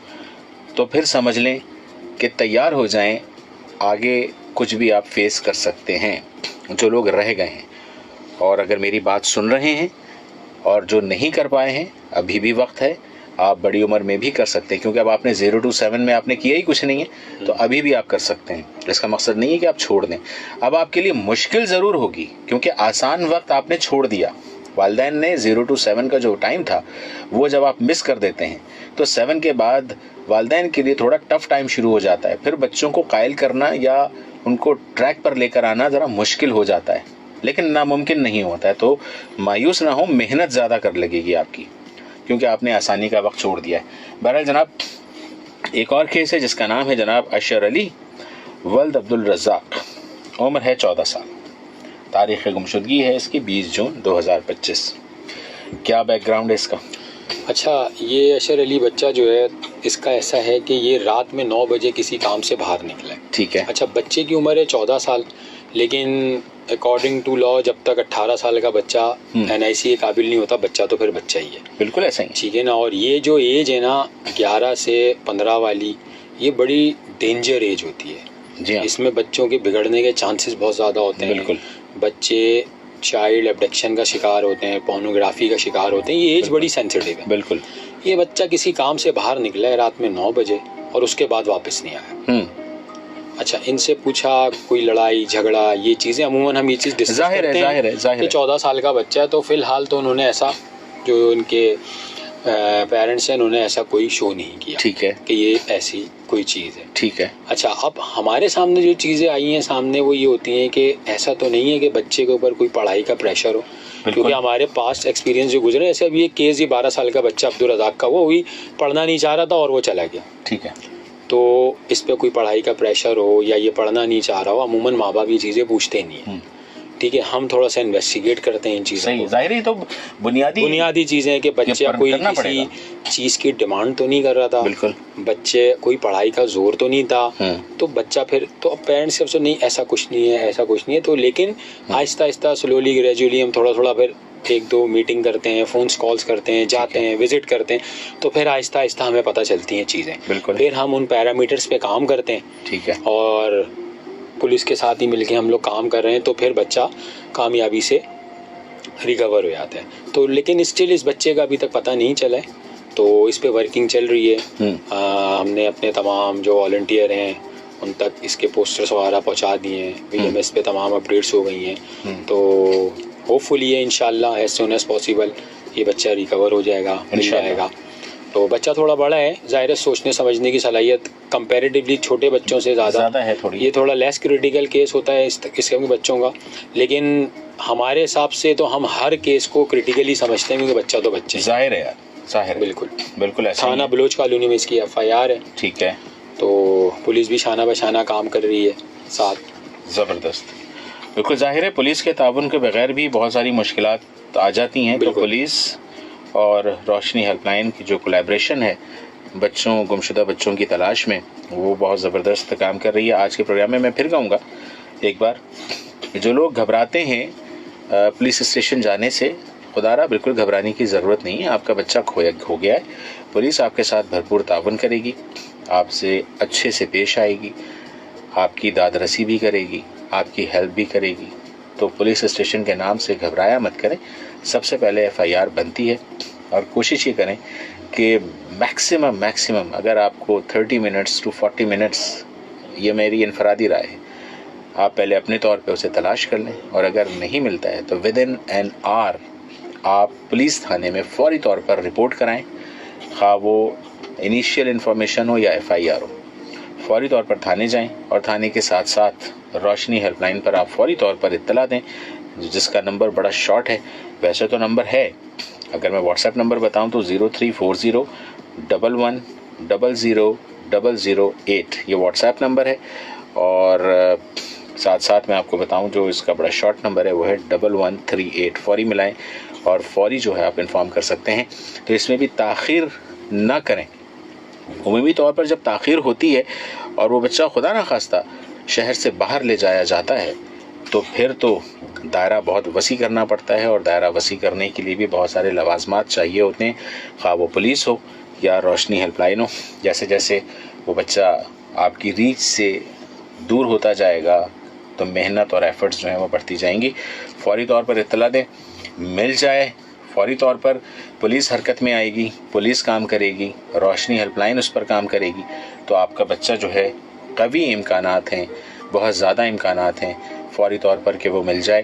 Speaker 1: تو پھر سمجھ لیں کہ تیار ہو جائیں، آگے کچھ بھی آپ فیس کر سکتے ہیں۔ جو لوگ رہ گئے ہیں اور اگر میری بات سن رہے ہیں اور جو نہیں کر پائے ہیں، ابھی بھی وقت ہے، آپ بڑی عمر میں بھی کر سکتے ہیں، کیونکہ اب آپ نے 0 to 7 میں آپ نے کیا ہی کچھ نہیں ہے، تو ابھی بھی آپ کر سکتے ہیں۔ اس کا مقصد نہیں ہے کہ آپ چھوڑ دیں، اب آپ کے لیے مشکل ضرور ہوگی، کیونکہ آسان وقت آپ نے چھوڑ دیا۔ والدین نے 0 to 7 کا جو ٹائم تھا وہ جب آپ مس کر دیتے ہیں تو 7 کے بعد والدین کے لیے تھوڑا ٹف ٹائم شروع ہو جاتا ہے، پھر بچوں کو قائل کرنا یا ان کو ٹریک پر لے کر آنا ذرا مشکل ہو جاتا ہے، لیکن ناممکن نہیں ہوتا ہے۔ تو مایوس نہ ہو، محنت زیادہ کر لگے گی آپ کی، کیونکہ آپ نے آسانی کا وقت چھوڑ دیا ہے۔ بہرحال جناب، ایک اور کیس ہے جس کا نام ہے جناب اشر علی ولد عبد الرزاق، عمر ہے 14 سال، تاریخ گمشدگی ہے اس کی 20 جون 2025۔ کیا بیک گراؤنڈ ہے اس کا؟
Speaker 2: اچھا، یہ اشر علی بچہ جو ہے اس کا ایسا ہے کہ یہ رات میں 9 بجے کسی کام سے باہر نکلا ہے۔
Speaker 1: ٹھیک ہے۔
Speaker 2: اچھا، بچے کی عمر ہے 14 سال، لیکن اکارڈنگ ٹو لا جب تک 18 سال کا بچہ NIC کے قابل نہیں ہوتا، بچہ تو پھر بچہ ہی ہے۔
Speaker 1: بالکل ایسا ہی،
Speaker 2: ٹھیک ہے نا۔ اور یہ جو ایج ہے نا 11 سے 15 والی، یہ بڑی ڈینجر ایج ہوتی ہے۔
Speaker 1: جی ہاں،
Speaker 2: اس میں بچوں کے بگڑنے کے چانسز بہت زیادہ ہوتے ہیں۔
Speaker 1: بالکل،
Speaker 2: بچے چائلڈ ابڈکشن کا شکار ہوتے ہیں، پورنوگرافی کا شکار ہوتے ہیں، یہ ایج بڑی سینسٹیو ہے۔
Speaker 1: بالکل۔
Speaker 2: یہ بچہ کسی کام سے باہر نکلا ہے رات میں 9 بجے اور اس کے بعد واپس نہیں آیا۔ اچھا، ان سے پوچھا کوئی لڑائی جھگڑا، یہ چیزیں عموماً ہم یہ چیز ڈسکس کرتے ہیں کہ 14 سال کا بچہ ہے، تو فی الحال تو انہوں نے ایسا، جو ان کے پیرنٹس ہیں، انہوں نے ایسا کوئی شو نہیں کیا،
Speaker 1: ٹھیک ہے،
Speaker 2: کہ یہ ایسی کوئی چیز ہے۔
Speaker 1: ٹھیک ہے۔
Speaker 2: اچھا، اب ہمارے سامنے جو چیزیں آئی ہیں سامنے، وہ یہ ہوتی ہیں کہ ایسا تو نہیں ہے کہ بچے کے اوپر کوئی پڑھائی کا پریشر ہو، کیونکہ ہمارے پاسٹ ایکسپیرینس جو گزرے، ایسے ابھی ایک کیس ہی 12 سال کا بچہ عبد الرزاق کا، وہ وہی پڑھنا نہیں چاہ رہا تھا اور وہ چلا گیا۔
Speaker 1: ٹھیک ہے۔
Speaker 2: تو اس پہ کوئی پڑھائی کا پریشر ہو یا یہ پڑھنا نہیں چاہ رہا ہو، عموماً ماں باپ یہ چیزیں پوچھتے نہیں ہیں۔ ٹھیک ہے، ہم تھوڑا سا انویسٹیگیٹ کرتے ہیں ان چیزوں کو۔
Speaker 1: ظاہر ہی تو بنیادی
Speaker 2: چیزیں ہیں کہ بچہ کوئی کسی چیز کی ڈیمانڈ تو نہیں کر رہا تھا،
Speaker 1: بالکل،
Speaker 2: بچے کوئی پڑھائی کا زور تو نہیں تھا، تو بچہ پھر تو پیرنٹس سے نہیں ایسا کچھ نہیں ہے، ایسا کچھ نہیں ہے، تو لیکن آہستہ آہستہ سلولی گریجولی ہم تھوڑا تھوڑا پھر 1-2 میٹنگ کرتے ہیں، فونس کالز کرتے ہیں، جاتے ہیں، وزٹ کرتے ہیں، تو پھر آہستہ آہستہ ہمیں پتہ چلتی ہیں چیزیں۔
Speaker 1: بالکل،
Speaker 2: پھر ہم ان پیرامیٹرز پہ کام کرتے ہیں۔
Speaker 1: ٹھیک ہے،
Speaker 2: اور پولیس کے ساتھ ہی مل کے ہم لوگ کام کر رہے ہیں، تو پھر بچہ کامیابی سے ریکور ہو جاتا ہے۔ تو لیکن اسٹل اس بچے کا ابھی تک پتہ نہیں چلا ہے، تو اس پہ ورکنگ چل رہی ہے۔ ہم نے اپنے تمام جو والنٹیئر ہیں ان تک اس کے پوسٹرز وغیرہ پہنچا دیے ہیں، VMS پہ تمام اپڈیٹس ہو گئی ہیں، تو ہوپ فلی ہے انشاءاللہ ایز سون ایز پاسبل یہ بچہ ریکور ہو جائے گا، مل جائے گا۔ تو بچہ تھوڑا بڑا ہے، ظاہر ہے سوچنے سمجھنے کی صلاحیت کمپیریٹیولی چھوٹے بچوں سے زیادہ
Speaker 1: ہے تھوڑی،
Speaker 2: یہ تھوڑا لیس کریٹیکل کیس ہوتا ہے اس قسم کے بچوں کا، لیکن ہمارے حساب سے تو ہم ہر کیس کو کریٹیکلی سمجھتے ہیں، کیونکہ بچہ تو بچہ
Speaker 1: ظاہر ہے یار، ظاہر ہے،
Speaker 2: بالکل
Speaker 1: بالکل ایسا
Speaker 2: تھانہ بلوچ کالونی میں اس کی FIR ہے۔
Speaker 1: ٹھیک ہے،
Speaker 2: تو پولیس بھی شانہ بشانہ کام کر رہی ہے ساتھ۔
Speaker 1: زبردست، بالکل ظاہر ہے پولیس کے تعاون کے بغیر بھی بہت ساری مشکلات آ جاتی ہیں، تو پولیس اور روشنی ہیلپ لائن کی جو کولیبریشن ہے بچوں، گمشدہ بچوں کی تلاش میں، وہ بہت زبردست کام کر رہی ہے۔ آج کے پروگرام میں پھر کہوں گا ایک بار، جو لوگ گھبراتے ہیں پولیس اسٹیشن جانے سے، خدا را بالکل گھبرانے کی ضرورت نہیں ہے۔ آپ کا بچہ کھو گیا ہے، پولیس آپ کے ساتھ بھرپور تعاون کرے گی، آپ سے اچھے سے پیش آئے گی، آپ کی داد رسی بھی کرے گی، آپ کی ہیلپ بھی کرے گی۔ تو پولیس اسٹیشن کے نام سے گھبرایا مت کریں، سب سے پہلے FIR بنتی ہے، اور کوشش یہ کریں کہ میکسیمم اگر آپ کو 30 منٹس to 40 منٹس، یہ میری انفرادی رائے ہے، آپ پہلے اپنے طور پہ اسے تلاش کر لیں، اور اگر نہیں ملتا ہے تو ودن این آور آپ پولیس تھانے میں فوری طور پر رپورٹ کرائیں، خواہ وہ انیشیل انفارمیشن ہو یا FIR ہو، فوری طور پر تھانے جائیں، اور تھانے کے ساتھ ساتھ روشنی ہیلپ لائن پر آپ فوری طور پر اطلاع دیں، جس کا نمبر بڑا شارٹ ہے، ویسے تو نمبر ہے، اگر میں واٹس ایپ نمبر بتاؤں تو 034011000008 یہ واٹس ایپ نمبر ہے، اور ساتھ ساتھ میں آپ کو بتاؤں جو اس کا بڑا شارٹ نمبر ہے وہ ہے 1138، فوری ملائیں اور فوری جو ہے آپ انفارم کر سکتے ہیں۔ تو اس میں بھی تاخیر نہ کریں، عمومی طور پر جب تاخیر ہوتی ہے اور وہ بچہ خدا نخواستہ شہر سے باہر لے جایا جاتا ہے تو پھر تو دائرہ بہت وسیع کرنا پڑتا ہے، اور دائرہ وسیع کرنے کے لیے بھی بہت سارے لوازمات چاہیے ہوتے ہیں، خواہ وہ پولیس ہو یا روشنی ہیلپ لائن ہو۔ جیسے جیسے وہ بچہ آپ کی ریچ سے دور ہوتا جائے گا تو محنت اور ایفرٹس جو ہیں وہ بڑھتی جائیں گی۔ فوری طور پر اطلاع دیں، مل جائے، فوری طور پر پولیس حرکت میں آئے گی، پولیس کام کرے گی، روشنی ہیلپ لائن اس پر کام کرے گی، تو آپ کا بچہ جو ہے قوی امکانات ہیں، بہت زیادہ امکانات ہیں فوری طور پر کہ وہ مل جائے،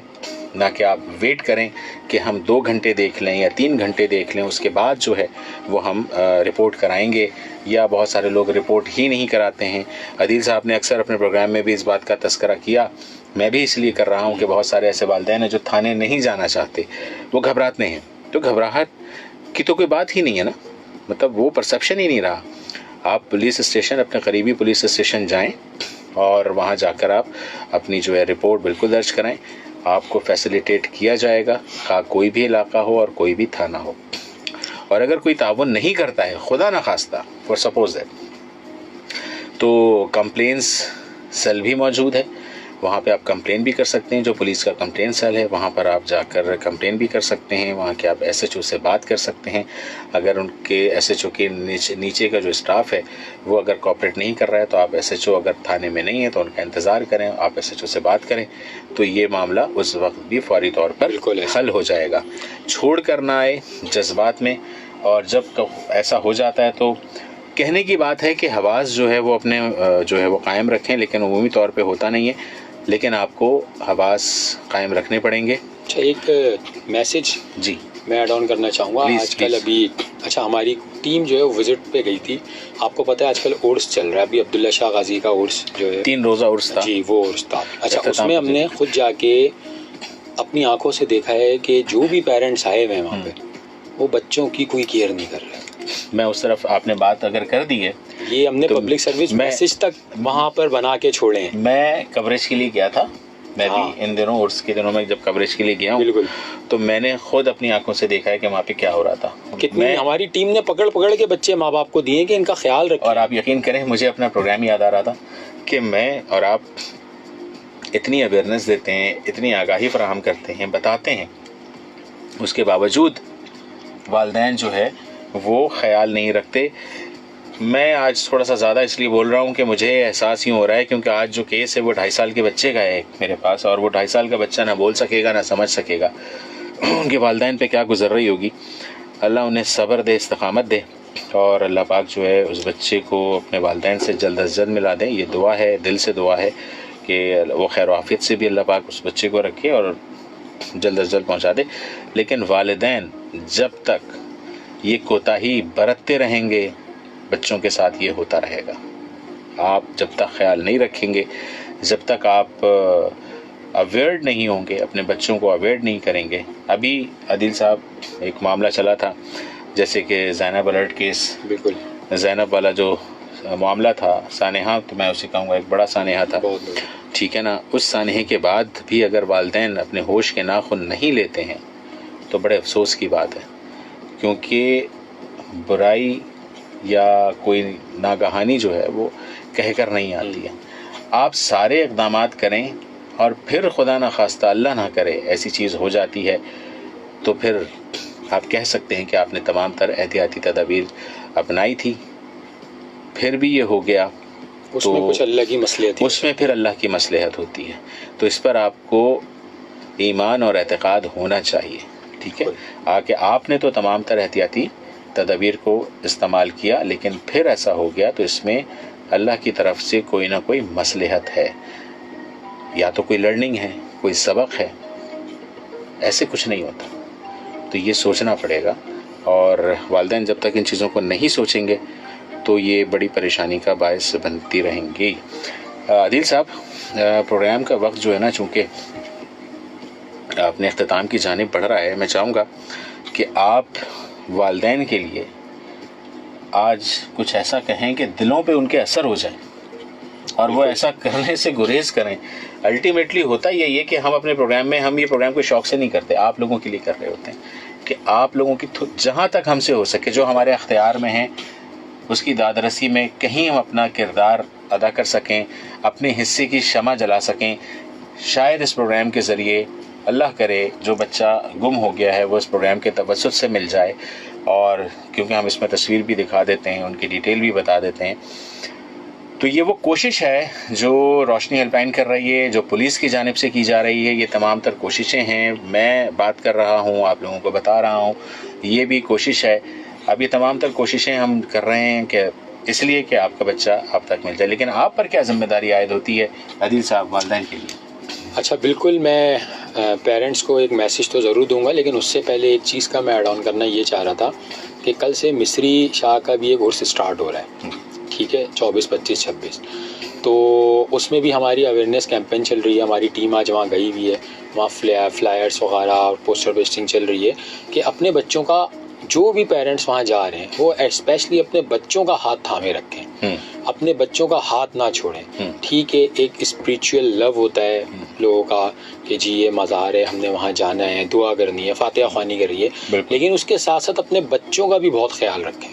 Speaker 1: نہ کہ آپ ویٹ کریں کہ ہم 2 گھنٹے دیکھ لیں یا 3 گھنٹے دیکھ لیں، اس کے بعد جو ہے وہ ہم رپورٹ کرائیں گے، یا بہت سارے لوگ رپورٹ ہی نہیں کراتے ہیں۔ عدیل صاحب نے اکثر اپنے پروگرام میں بھی اس بات کا تذکرہ کیا، میں بھی اس لیے کر رہا ہوں کہ بہت سارے ایسے والدین ہیں جو تھانے نہیں جانا چاہتے، وہ گھبراتے ہیں، تو گھبراہٹ کی تو کوئی بات ہی نہیں ہے نا، مطلب وہ پرسیپشن ہی نہیں رہا۔ آپ پولیس اسٹیشن، اپنے قریبی پولیس اسٹیشن جائیں اور وہاں جا کر آپ اپنی جو ہے رپورٹ بالکل درج کرائیں، آپ کو فیسیلیٹیٹ کیا جائے گا، خواہ کوئی بھی علاقہ ہو اور کوئی بھی تھانہ ہو۔ اور اگر کوئی تعاون نہیں کرتا ہے خدا نخواستہ فار سپوز دیٹ، تو کمپلینس سیل بھی موجود ہے، وہاں پہ آپ کمپلین بھی کر سکتے ہیں، جو پولیس کا کمپلین سیل ہے وہاں پر آپ جا کر کمپلین بھی کر سکتے ہیں، وہاں کے آپ ایس ایچ او سے بات کر سکتے ہیں۔ اگر ان کے ایس ایچ او کے نیچے کا جو اسٹاف ہے وہ اگر کوآپریٹ نہیں کر رہا ہے تو آپ ایس ایچ او اگر تھانے میں نہیں ہے تو ان کا انتظار کریں، آپ ایس ایچ او سے بات کریں، تو یہ معاملہ اس وقت بھی فوری طور پر حل ہو جائے گا۔ چھوڑ کر نہ آئے جذبات میں، اور جب ایسا ہو جاتا ہے تو کہنے کی بات ہے کہ حواس جو ہے وہ اپنے جو ہے وہ قائم رکھیں، لیکن عمومی طور پہ ہوتا نہیں ہے، لیکن آپ کو حواس قائم رکھنے پڑیں گے۔
Speaker 2: اچھا، ایک میسج
Speaker 1: جی
Speaker 2: میں ایڈ آن کرنا چاہوں گا۔ آج کل ابھی اچھا ہماری ٹیم جو ہے وزٹ پہ گئی تھی، آپ کو پتہ ہے آج کل عرس چل رہا ہے، ابھی عبداللہ شاہ غازی کا عرس جو ہے
Speaker 1: 3 روزہ عرس تھا،
Speaker 2: جی وہ عرس تھا۔ اچھا، اس میں ہم نے خود جا کے اپنی آنکھوں سے دیکھا ہے کہ جو بھی پیرنٹس آئے ہوئے ہیں وہاں پہ وہ بچوں کی کوئی کیئر نہیں کر رہے۔
Speaker 1: میں اس طرف آپ نے بات اگر کر دی ہے،
Speaker 2: یہ ہم نے پبلک سروس میسج تک وہاں پر بنا کے چھوڑے ہیں۔
Speaker 1: میں کوریج کے لیے گیا تھا، میں بھی ان دنوں عرس کے دنوں میں جب کوریج کے لیے گیا ہوں،
Speaker 2: بالکل،
Speaker 1: تو میں نے خود اپنی آنکھوں سے دیکھا ہے کہ وہاں پہ کیا ہو رہا تھا۔
Speaker 2: کتنی ہماری ٹیم نے پکڑ کے بچے ماں باپ کو دیے کہ ان کا خیال رکھیں۔
Speaker 1: اور آپ یقین کریں مجھے اپنا پروگرام یاد آ رہا تھا کہ میں اور آپ اتنی اویئرنیس دیتے ہیں، اتنی آگاہی فراہم کرتے ہیں، بتاتے ہیں، اس کے باوجود والدین جو ہے وہ خیال نہیں رکھتے۔ میں آج تھوڑا سا زیادہ اس لیے بول رہا ہوں کہ مجھے احساس یوں ہو رہا ہے کیونکہ آج جو کیس ہے وہ 2.5 سال کے بچے کا ہے میرے پاس، اور وہ 2.5 سال کا بچہ نہ بول سکے گا نہ سمجھ سکے گا، ان کے والدین پہ کیا گزر رہی ہوگی۔ اللہ انہیں صبر دے، استقامت دے، اور اللہ پاک جو ہے اس بچے کو اپنے والدین سے جلد از جلد ملا دیں۔ یہ دعا ہے، دل سے دعا ہے کہ وہ خیر و عافیت سے بھی اللہ پاک اس بچے کو رکھے اور جلد از جلد پہنچا دے۔ لیکن والدین جب تک یہ کوتاہی برتتے رہیں گے بچوں کے ساتھ یہ ہوتا رہے گا۔ آپ جب تک خیال نہیں رکھیں گے، جب تک آپ اویئر نہیں ہوں گے، اپنے بچوں کو اویئر نہیں کریں گے۔ ابھی عادل صاحب ایک معاملہ چلا تھا جیسے کہ زینب الرٹ کیس،
Speaker 2: بالکل
Speaker 1: زینب والا جو معاملہ تھا، سانحہ، تو میں اسے کہوں گا ایک بڑا سانحہ تھا، ٹھیک ہے نا۔ اس سانحے کے بعد بھی اگر والدین اپنے ہوش کے ناخن نہیں لیتے ہیں تو بڑے افسوس کی بات ہے، کیونکہ برائی یا کوئی ناگہانی جو ہے وہ کہہ کر نہیں آتی ہے۔ آپ سارے اقدامات کریں اور پھر خدا نخواستہ اللہ نہ کرے ایسی چیز ہو جاتی ہے تو پھر آپ کہہ سکتے ہیں کہ آپ نے تمام تر احتیاطی تدابیر اپنائی تھی، پھر بھی یہ ہو گیا،
Speaker 2: اس میں کچھ اللہ کی مصلحت ہے، اس
Speaker 1: میں پھر اللہ کی مصلحت ہوتی ہے۔ تو اس پر آپ کو ایمان اور اعتقاد ہونا چاہیے، ٹھیک ہے۔ کہ آپ نے تو تمام تر احتیاطی تدابیر کو استعمال کیا، لیکن پھر ایسا ہو گیا تو اس میں اللہ کی طرف سے کوئی نہ کوئی مصلحت ہے، یا تو کوئی لرننگ ہے، کوئی سبق ہے، ایسے کچھ نہیں ہوتا۔ تو یہ سوچنا پڑے گا، اور والدین جب تک ان چیزوں کو نہیں سوچیں گے تو یہ بڑی پریشانی کا باعث بنتی رہیں گی۔ عادل صاحب، پروگرام کا وقت جو ہے نا چونکہ اپنے اختتام کی جانب بڑھ رہا ہے، میں چاہوں گا کہ آپ والدین کے لیے آج کچھ ایسا کہیں کہ دلوں پہ ان کے اثر ہو جائے، اور وہ ایسا کرنے سے گریز کریں۔ الٹیمیٹلی ہوتا یہ کہ ہم اپنے پروگرام میں، ہم یہ پروگرام کوئی شوق سے نہیں کرتے، آپ لوگوں کے لیے کر رہے ہوتے ہیں، کہ آپ لوگوں کی جہاں تک ہم سے ہو سکے، جو ہمارے اختیار میں ہیں اس کی داد رسی میں کہیں ہم اپنا کردار ادا کر سکیں, اپنے حصے کی شمع جلا سکیں. شاید اس پروگرام کے ذریعے اللہ کرے جو بچہ گم ہو گیا ہے وہ اس پروگرام کے توسط سے مل جائے, اور کیونکہ ہم اس میں تصویر بھی دکھا دیتے ہیں, ان کی ڈیٹیل بھی بتا دیتے ہیں. تو یہ وہ کوشش ہے جو روشنی ہیلپ لائن کر رہی ہے, جو پولیس کی جانب سے کی جا رہی ہے. یہ تمام تر کوششیں ہیں, میں بات کر رہا ہوں, آپ لوگوں کو بتا رہا ہوں, یہ بھی کوشش ہے. اب یہ تمام تر کوششیں ہم کر رہے ہیں کہ اس لیے کہ آپ کا بچہ آپ تک مل جائے. لیکن آپ پر کیا ذمہ داری عائد ہوتی ہے عادل صاحب والدین کے لیے؟
Speaker 2: اچھا بالکل, میں پیرنٹس کو ایک میسیج تو ضرور دوں گا, لیکن اس سے پہلے ایک چیز کا میں ایڈ آن کرنا یہ چاہ رہا تھا کہ کل سے مصری شاہ کا بھی ایک کورس اسٹارٹ ہو رہا ہے, ٹھیک ہے, 24, 25, 26. تو اس میں بھی ہماری اویئرنیس کیمپین چل رہی ہے. ہماری ٹیم آج وہاں گئی ہوئی ہے, وہاں فلائرس وغیرہ اور پوسٹر پیسٹنگ چل رہی ہے کہ اپنے بچوں کا, جو بھی پیرنٹس وہاں جا رہے ہیں وہ اسپیشلی اپنے بچوں کا ہاتھ تھامے رکھیں, اپنے بچوں کا ہاتھ نہ چھوڑیں. ٹھیک ہے, ایک اسپریچول لو ہوتا ہے لوگوں کا کہ جی یہ مزار ہے, ہم نے وہاں جانا ہے, دعا کرنی ہے, فاتحہ خوانی کرنی ہے, لیکن اس کے ساتھ ساتھ اپنے بچوں کا بھی بہت خیال رکھیں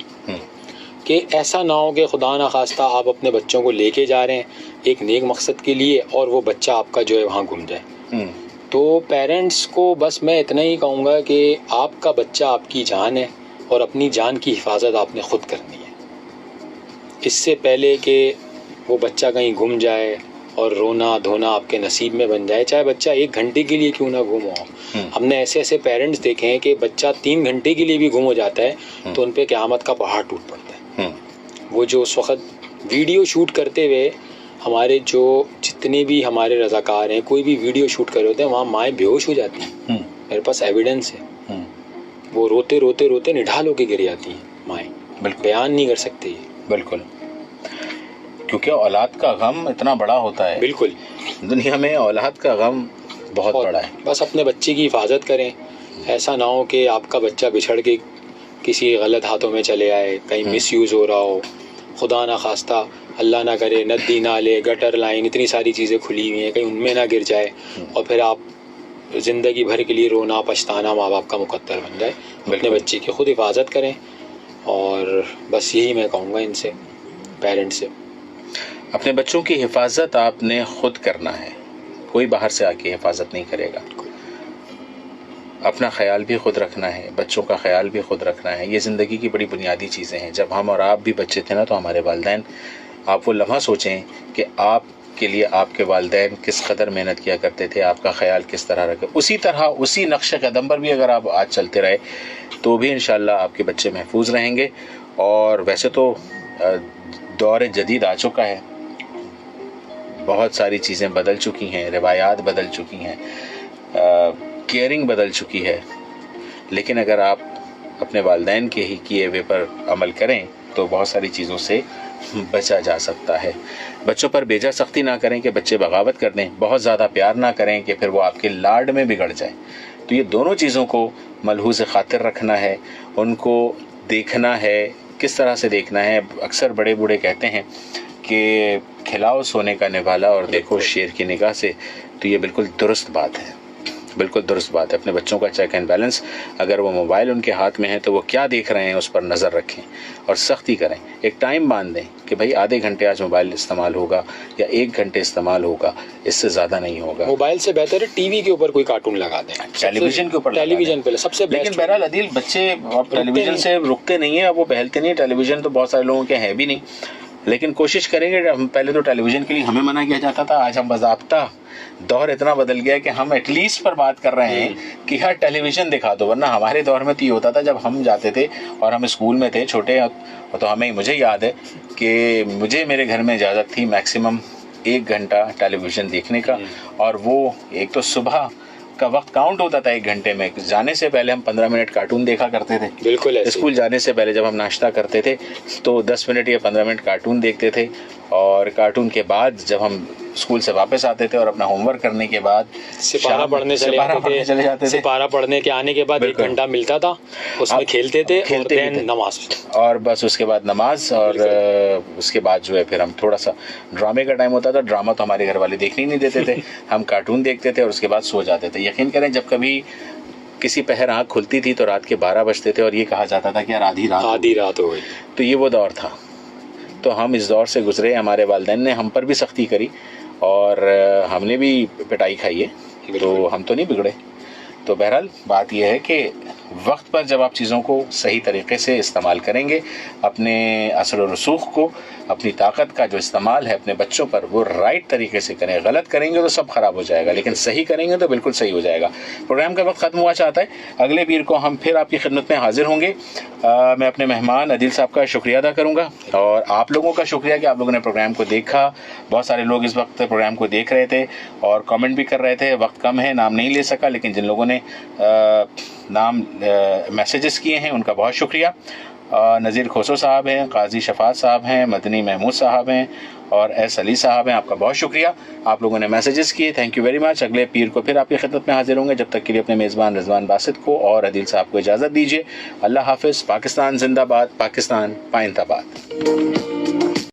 Speaker 2: کہ ایسا نہ ہو کہ خدا نخواستہ آپ اپنے بچوں کو لے کے جا رہے ہیں ایک نیک مقصد کے لیے اور وہ بچہ آپ کا جو ہے وہاں گم جائے. تو پیرنٹس کو بس میں اتنا ہی کہوں گا کہ آپ کا بچہ آپ کی جان ہے اور اپنی جان کی حفاظت آپ نے خود کرنی ہے. اس سے پہلے کہ وہ بچہ کہیں گم جائے اور رونا دھونا آپ کے نصیب میں بن جائے, چاہے بچہ 1 گھنٹے کے لیے کیوں نہ گم ہو. ہم نے ایسے ایسے پیرنٹس دیکھے ہیں کہ بچہ 3 گھنٹے کے لیے بھی گم ہو جاتا ہے تو ان پہ قیامت کا پہاڑ ٹوٹ پڑتا ہے. وہ جو اس وقت ویڈیو شوٹ کرتے ہوئے ہمارے جو جتنے بھی ہمارے رضاکار ہیں, کوئی بھی ویڈیو شوٹ کر رہے ہوتے ہیں, وہاں مائیں بے ہوش ہو جاتی ہیں. میرے پاس ایویڈنس ہے, وہ روتے روتے روتے نڈھال ہو کے گر جاتی ہیں مائیں, بیان نہیں کر سکتے.
Speaker 1: بالکل, کیونکہ اولاد کا غم اتنا بڑا ہوتا ہے.
Speaker 2: بالکل,
Speaker 1: دنیا میں اولاد کا غم بہت بڑا ہے.
Speaker 2: بس اپنے بچے کی حفاظت کریں. ایسا نہ ہو کہ آپ کا بچہ بچھڑ کے کسی غلط ہاتھوں میں چلے آئے, کہیں مس یوز ہو رہا ہو, خدا نہ خواستہ اللہ نہ کرے ندی نالے گٹر لائن اتنی ساری چیزیں کھلی ہوئی ہیں, کہیں ان میں نہ گر جائے اور پھر آپ زندگی بھر کے لیے رونا پچھتانا ماں باپ کا مقدر بن جائے. اپنے بچے کی خود حفاظت کریں, اور بس یہی میں کہوں گا ان سے, پیرنٹس سے.
Speaker 1: اپنے بچوں کی حفاظت آپ نے خود کرنا ہے, کوئی باہر سے آ کے حفاظت نہیں کرے گا. اپنا خیال بھی خود رکھنا ہے, بچوں کا خیال بھی خود رکھنا ہے. یہ زندگی کی بڑی بنیادی چیزیں ہیں. جب ہم اور آپ بھی بچے تھے نا تو ہمارے والدین, آپ وہ لمحہ سوچیں کہ آپ کے لیے آپ کے والدین کس قدر محنت کیا کرتے تھے, آپ کا خیال کس طرح رکھے. اسی طرح اسی نقش قدم پر بھی اگر آپ آج چلتے رہے تو بھی انشاءاللہ آپ کے بچے محفوظ رہیں گے. اور ویسے تو دور جدید آ چکا ہے, بہت ساری چیزیں بدل چکی ہیں, روایات بدل چکی ہیں, کیئرنگ بدل چکی ہے, لیکن اگر آپ اپنے والدین کے ہی کیے ہوئے پر عمل کریں تو بہت ساری چیزوں سے بچا جا سکتا ہے. بچوں پر بیجا سختی نہ کریں کہ بچے بغاوت کر دیں, بہت زیادہ پیار نہ کریں کہ پھر وہ آپ کے لاڈ میں بگڑ جائیں. تو یہ دونوں چیزوں کو ملحوظ خاطر رکھنا ہے, ان کو دیکھنا ہے. کس طرح سے دیکھنا ہے؟ اکثر بڑے بوڑھے کہتے ہیں کہ کھلاؤ سونے کا نوالا اور دیکھو شیر کی نگاہ سے. تو یہ بالکل درست بات ہے, بالکل درست بات ہے. اپنے بچوں کا چیک اینڈ بیلنس, اگر وہ موبائل ان کے ہاتھ میں ہے تو وہ کیا دیکھ رہے ہیں اس پر نظر رکھیں اور سختی کریں. ایک ٹائم باندھ دیں کہ بھائی آدھے گھنٹے آج موبائل استعمال ہوگا یا 1 گھنٹے استعمال ہوگا, اس سے زیادہ نہیں ہوگا.
Speaker 2: موبائل سے بہتر ہے ٹی وی کے اوپر کوئی کارٹون لگا دیں,
Speaker 1: ٹیلی ویژن کے اوپر,
Speaker 2: ٹیلی ویژن پہ سب سے بیسٹ.
Speaker 1: لیکن بہرحال عدیل بچے اب ٹیلی ویژن سے رکتے نہیں ہیں, اب وہ بہلتے نہیں. ٹیلی ویژن تو بہت سارے لوگوں کے ہیں بھی نہیں, لیکن کوشش کریں گے. ہم پہلے تو ٹیلی ویژن کے لیے ہمیں منع کیا جاتا تھا, آج ہم باضابطہ دور اتنا بدل گیا کہ ہم ایٹ لیسٹ پر بات کر رہے ہیں کہ یار ٹیلی ویژن دکھا دو. ورنہ ہمارے دور میں تو یہ ہوتا تھا جب ہم جاتے تھے اور ہم اسکول میں تھے چھوٹے, تو مجھے یاد ہے کہ مجھے میرے گھر میں اجازت تھی میکسیمم 1 گھنٹہ ٹیلی ویژن دیکھنے کا. اور وہ ایک تو صبح کا وقت کاؤنٹ ہوتا تھا 1 گھنٹے میں. جانے سے پہلے ہم 15 منٹ کارٹون دیکھا کرتے تھے.
Speaker 2: بالکل,
Speaker 1: اسکول جانے سے پہلے جب ہم ناشتہ کرتے تھے تو 10 منٹ یا 15 منٹ کارٹون دیکھتے تھے, اور کارٹون کے بعد جب ہم اسکول سے واپس آتے تھے اور اپنا ہوم ورک کرنے کے بعد
Speaker 2: سپارہ پڑھنے چلے جاتے تھے. سپارہ پڑھنے کے آنے کے بعد 1 گھنٹہ ملتا تھا, اس میں کھیلتے تھے اور نماز, اور
Speaker 1: بس اس کے بعد نماز. اور اس کے بعد جو ہے پھر ہم تھوڑا سا ڈرامے کا ٹائم ہوتا تھا. ڈرامہ تو ہمارے گھر والے دیکھنے نہیں دیتے تھے, ہم کارٹون دیکھتے تھے اور اس کے بعد سو جاتے تھے. یقین کریں جب کبھی کسی پہر آنکھ کھلتی تھی تو رات کے 12 بجتے تھے اور یہ کہا جاتا تھا کہ یار آدھی رات
Speaker 2: ہو گئی.
Speaker 1: تو یہ وہ دور تھا. تو ہم اس دور سے گزرے, ہمارے والدین نے ہم پر بھی سختی کری اور ہم نے بھی پٹائی کھائی ہے, تو ہم تو نہیں بگڑے. تو بہرحال بات یہ ہے کہ وقت پر جب آپ چیزوں کو صحیح طریقے سے استعمال کریں گے, اپنے اثر و رسوخ کو, اپنی طاقت کا جو استعمال ہے اپنے بچوں پر وہ رائٹ طریقے سے کریں. غلط کریں گے تو سب خراب ہو جائے گا, لیکن صحیح کریں گے تو بالکل صحیح ہو جائے گا. پروگرام کا وقت ختم ہوا چاہتا ہے, اگلے پیر کو ہم پھر آپ کی خدمت میں حاضر ہوں گے. میں اپنے مہمان عدیل صاحب کا شکریہ ادا کروں گا, اور آپ لوگوں کا شکریہ کہ آپ لوگوں نے پروگرام کو دیکھا. بہت سارے لوگ اس وقت پروگرام کو دیکھ رہے تھے اور کامنٹ بھی کر رہے تھے. وقت کم ہے, نام نہیں لے سکا, لیکن جن لوگوں نے نام میسیجز کیے ہیں ان کا بہت شکریہ. نذیر کھوسو صاحب ہیں, قاضی شفاعت صاحب ہیں, مدنی محمود صاحب ہیں اور ایس علی صاحب ہیں. آپ کا بہت شکریہ, آپ لوگوں نے میسیجز کیے, تھینک یو ویری مچ. اگلے پیر کو پھر آپ کی خدمت میں حاضر ہوں گے. جب تک کے لیے اپنے میزبان رضوان باسط کو اور عدیل صاحب کو اجازت دیجیے. اللہ حافظ. پاکستان زندہ باد, پاکستان پائندہ باد.